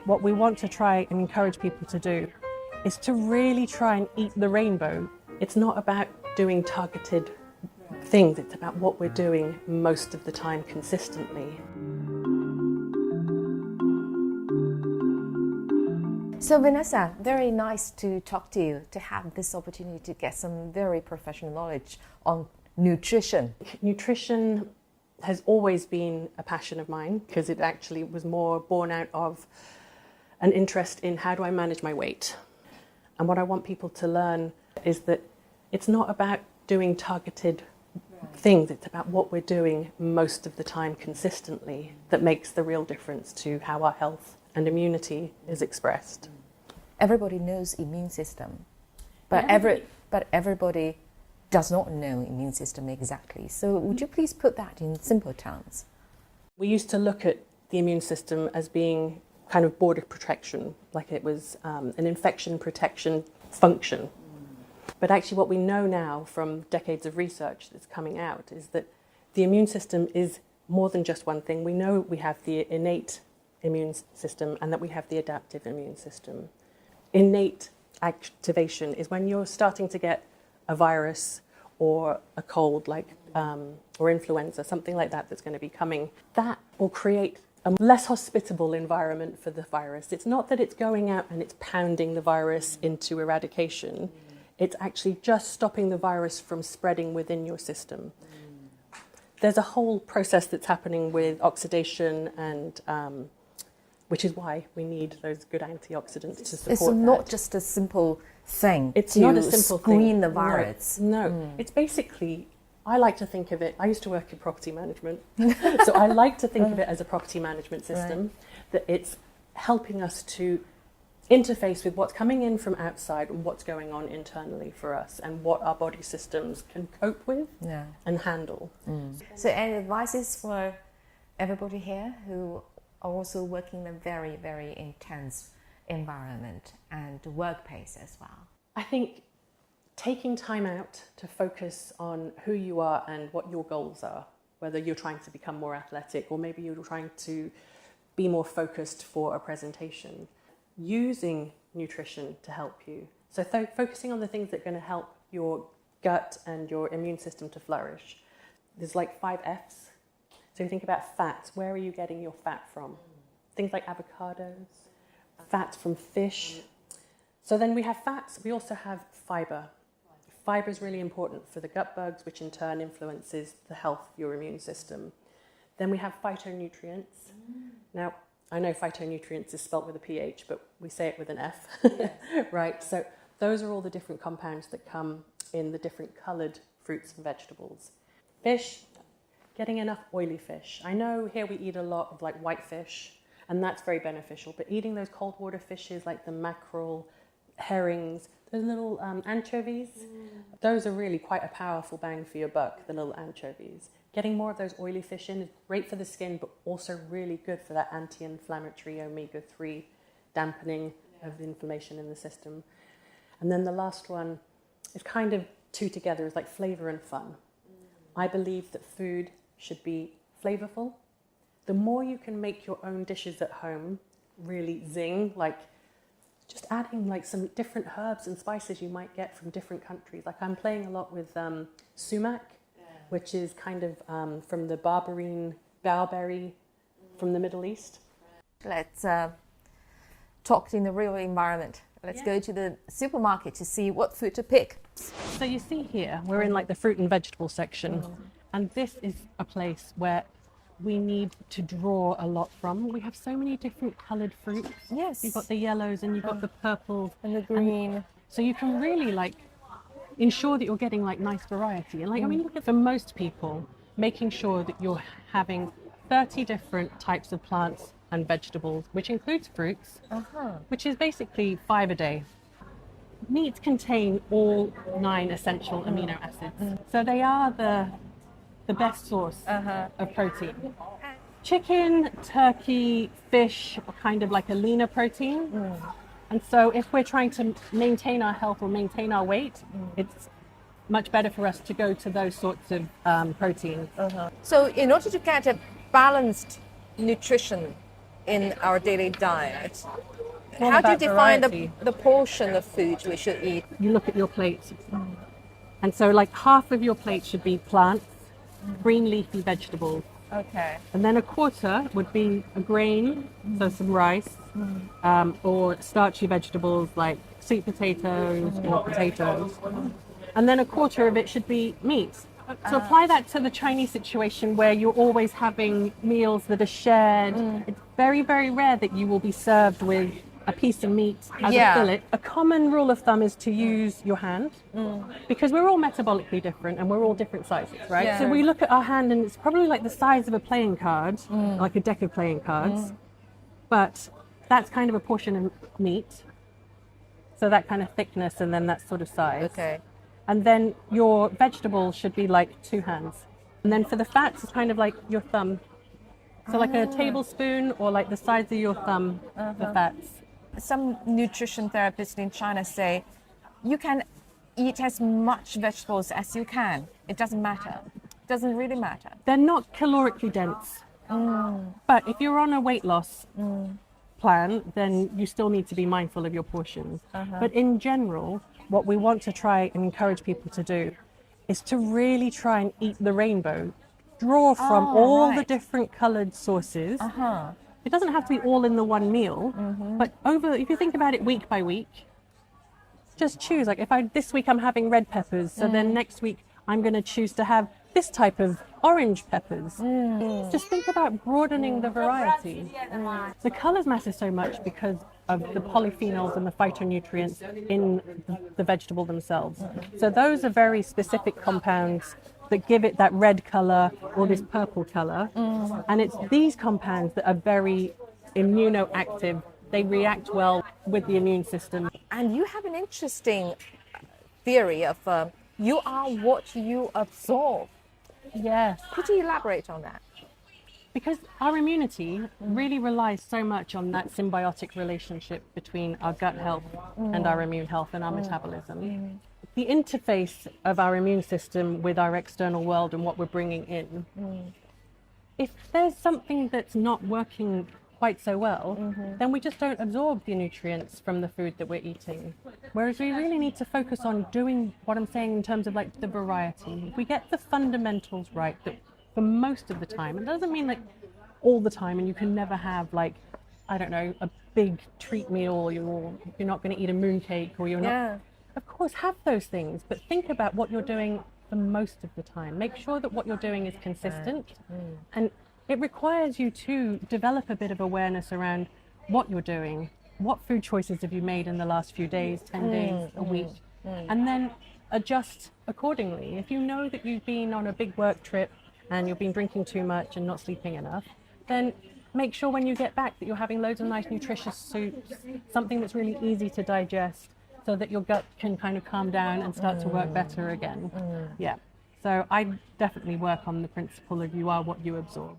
what we want to try and encourage people to do is to really try and eat the rainbow. It's not about doing targeted things, it's about what we're doing most of the time consistently. So Vanessa, very nice to talk to you, to have this opportunity to get some very professional knowledge on nutrition. Nutrition has always been a passion of mine because it actually was more born out of an interest in how do I manage my weight. And what I want people to learn is that it's not about doing targeted things, it's about what we're doing most of the time consistently that makes the real difference to how our health and immunity is expressed. Everybody knows immune system, but everybody does not know immune system exactly. So would you please put that in simple terms? We used to look at the immune system as being kind of border protection, like it was an infection protection function. But actually what we know now from decades of research that's coming out is that the immune system is more than just one thing. We know we have the innate immune system and that we have the adaptive immune system. Innate activation is when you're starting to get a virus or a cold or influenza, something like that that's going to be coming. That will create a less hospitable environment for the virus. It's not that it's going out and it's pounding the virus into eradication. It's actually just stopping the virus from spreading within your system. There's a whole process that's happening with oxidation and which is why we need those good antioxidants to support It's not just a simple thing. It's not a simple thing. Screen the virus. No. It's basically, I like to think of it, I used to work in property management, so I like to think of it as a property management system, that it's helping us to interface with what's coming in from outside and what's going on internally for us and what our body systems can cope with and handle. So any advices for everybody here who are also working in a very, very intense environment and workplace as well? I think taking time out to focus on who you are and what your goals are, whether you're trying to become more athletic or maybe you're trying to be more focused for a presentation, using nutrition to help you. So focusing on the things that are going to help your gut and your immune system to flourish. There's like 5 F's. So you think about fats. Where are you getting your fat from? Things like avocados, fats from fish. So then we have fats. We also have fiber. Fiber is really important for the gut bugs, which in turn influences the health of your immune system. Then we have phytonutrients. Now, I know phytonutrients is spelt with a PH, but we say it with an F, right? So those are all the different compounds that come in the different coloured fruits and vegetables. Fish, getting enough oily fish. I know here we eat a lot of like white fish, and that's very beneficial, but eating those cold water fishes like the mackerel, herrings, those little anchovies, those are really quite a powerful bang for your buck, the little anchovies. Getting more of those oily fish in is great for the skin, but also really good for that anti-inflammatory omega-3 dampening of the inflammation in the system. And then the last one is kind of two together, is like flavour and fun. I believe that food should be flavourful. The more you can make your own dishes at home really zing, like just adding like some different herbs and spices you might get from different countries. Like I'm playing a lot with sumac, which is kind of from the barberry from the Middle East. Let's talk in the real environment. Let's go to the supermarket to see what food to pick. So you see here, we're in like the fruit and vegetable section. And this is a place where we need to draw a lot from. We have so many different coloured fruits. Yes. You've got the yellows and you've got the purples. And the green. So you can really like ensure that you're getting like nice variety. And like, I mean, look at for most people, making sure that you're having 30 different types of plants and vegetables, which includes fruits, which is basically 5 a day. Meats contain all 9 essential amino acids. So they are the best source of protein. Chicken, turkey, fish are kind of like a leaner protein. And so if we're trying to maintain our health or maintain our weight, it's much better for us to go to those sorts of proteins. So in order to get a balanced nutrition in our daily diet. All How do you about define variety. the portion of food we should eat? You look at your plate. And so like half of your plate should be plants, green leafy vegetables. Okay. And then a quarter would be a grain, so some rice, or starchy vegetables like sweet potatoes or potatoes. And then a quarter of it should be meat. So apply that to the Chinese situation where you're always having meals that are shared. It's very, very rare that you will be served with a piece of meat as a fillet. A common rule of thumb is to use your hand because we're all metabolically different and we're all different sizes, right? Yeah. So we look at our hand and it's probably like the size of a playing card, like a deck of playing cards, but that's kind of a portion of meat. So that kind of thickness and then that sort of size. Okay. And then your vegetables should be like 2 hands. And then for the fats, it's kind of like your thumb. So like a tablespoon or like the size of your thumb for fats. Some nutrition therapists in China say you can eat as much vegetables as you can. It doesn't matter. It doesn't really matter. They're not calorically dense. But if you're on a weight loss plan, then you still need to be mindful of your portions. But in general, what we want to try and encourage people to do is to really try and eat the rainbow. Draw from all the different coloured sources. It doesn't have to be all in the one meal, but if you think about it week by week, just choose. Like this week I'm having red peppers, so then next week I'm going to choose to have this type of orange peppers. Just think about broadening the variety. The colours matter so much because of the polyphenols and the phytonutrients in the vegetable themselves. So those are very specific compounds that give it that red colour or this purple colour. And it's these compounds that are very immunoactive. They react well with the immune system. And you have an interesting theory of you are what you absorb. Yes. Could you elaborate on that? Because our immunity really relies so much on that symbiotic relationship between our gut health and our immune health and our metabolism. The interface of our immune system with our external world and what we're bringing in, if there's something that's not working quite so well, then we just don't absorb the nutrients from the food that we're eating. Whereas we really need to focus on doing what I'm saying in terms of like the variety. If we get the fundamentals right, that for most of the time, it doesn't mean like all the time and you can never have like, I don't know, a big treat meal, you're not going to eat a mooncake or you're not. Of course, have those things, but think about what you're doing for most of the time. Make sure that what you're doing is consistent. And it requires you to develop a bit of awareness around what you're doing. What food choices have you made in the last few days, 10 days, a week? And then adjust accordingly. If you know that you've been on a big work trip and you've been drinking too much and not sleeping enough, then make sure when you get back that you're having loads of nice nutritious soups, something that's really easy to digest so that your gut can kind of calm down and start to work better again. Yeah. So I definitely work on the principle of you are what you absorb.